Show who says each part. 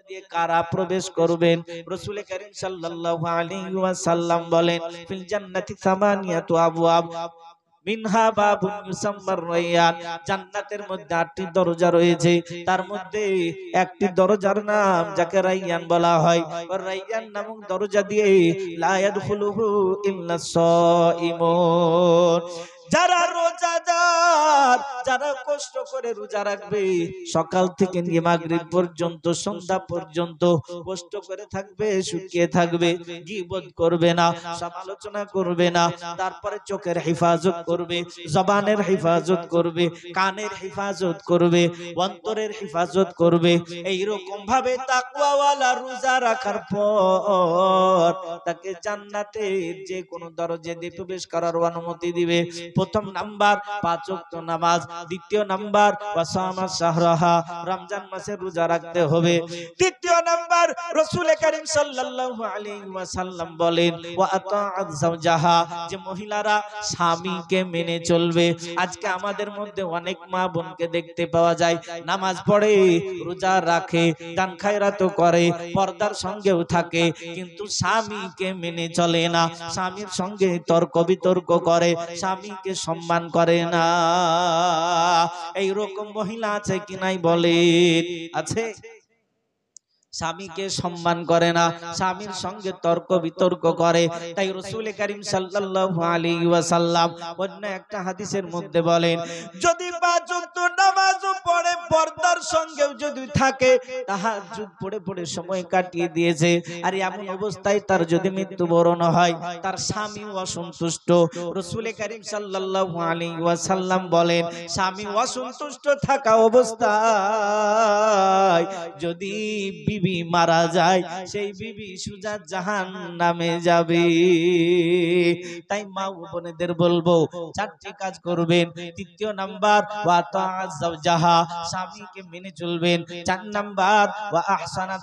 Speaker 1: দিয়ে কারা প্রবেশ করবেন? রাসূল কারীম সাল্লাল্লাহু আলাইহি ওয়াসাল্লাম বলেন ফিল জান্নাতি সামানিয়াতু আবওয়াব মিনহা বাবুন ইউসাম্মার রায়্যান। জান্নাতের মধ্যে 8টি দরজা রয়েছে, তার মধ্যে একটি দরজার নাম যাকে রায়্যান বলা হয়। রায়্যান নামক দরজা দিয়ে লা ইয়াদখুলুহু ইল্লাস সাইমুন। যারা রোজাদার, যারা কষ্ট করে রোজা রাখবে, সকাল থেকে নিয়ে মাগরিব পর্যন্ত, সন্ধ্যা পর্যন্ত কষ্ট করে থাকবে, শুকিয়ে থাকবে, গীবত করবে না, সমালোচনা করবে না, তারপরে চোখের হেফাজত করবে, জবানের হেফাজত করবে, কানের হেফাজত করবে, অন্তরের হেফাজত করবে। এইরকম ভাবে তাকওয়াওয়ালা রোজা রাখার পর তাকে জান্নাতের যে কোনো দরজা দিয়ে প্রবেশ করার অনুমতি দিবে। প্রথম নাম্বার 5 ওয়াক্ত নামাজ, দ্বিতীয় নাম্বার ওয়াসামা শাহরাহা, রমজান মাসে রোজা রাখতে হবে। তৃতীয় নাম্বার রাসূল কারীম সাল্লাল্লাহু আলাইহি ওয়াসাল্লাম বলেন ওয়া আতাআত যাওজাহা, যে মহিলারা স্বামীকে মেনে চলবে। আজকে আমাদের মধ্যে অনেক মা বোনকে দেখতে পাওয়া যায় নামাজ পড়ে, রোজা রাখে, দান খায়রাতও করে, পর্দার সঙ্গেও থাকে, কিন্তু স্বামীকে মেনে চলে না, স্বামীর সঙ্গে তর্ক বিতর্ক করে, স্বামীকে সম্মান করে না। এইরকম মহিলা আছে কি নাই বলেন? আছে। স্বামীকে সম্মান করে না, স্বামীর সঙ্গে তর্ক বিতর্ক করে। তাই রাসূল কারীম সাল্লাল্লাহু আলাইহি ওয়াসাল্লাম অন্য একটা হাদিসের মধ্যে বলেন, যদি 5 ওয়াক্ত নামাজও পড়ে, পর্দার সঙ্গেও যদি থাকে, তাহাজ্জুদ পড়ে পড়ে সময় কাটিয়ে দিয়েছে, আর এমন অবস্থায় তার যদি মৃত্যুবরণ হয়, তার স্বামীও অসন্তুষ্ট। রাসূল কারীম সাল্লাল্লাহু আলাইহি ওয়াসাল্লাম বলেন, স্বামী অসন্তুষ্ট থাকা অবস্থায় যদি বিবি মারা যায়, সেই বিবি সুজা জাহান্নামে যাবে। তাই মা ও বোনেদের বলবো 4টি কাজ করবেন। তৃতীয় নাম্বার ওয়া তাআজ যাওজাহা, স্বামীকে মেনে চলবেন। 4 নাম্বার ওয়া আহসানাত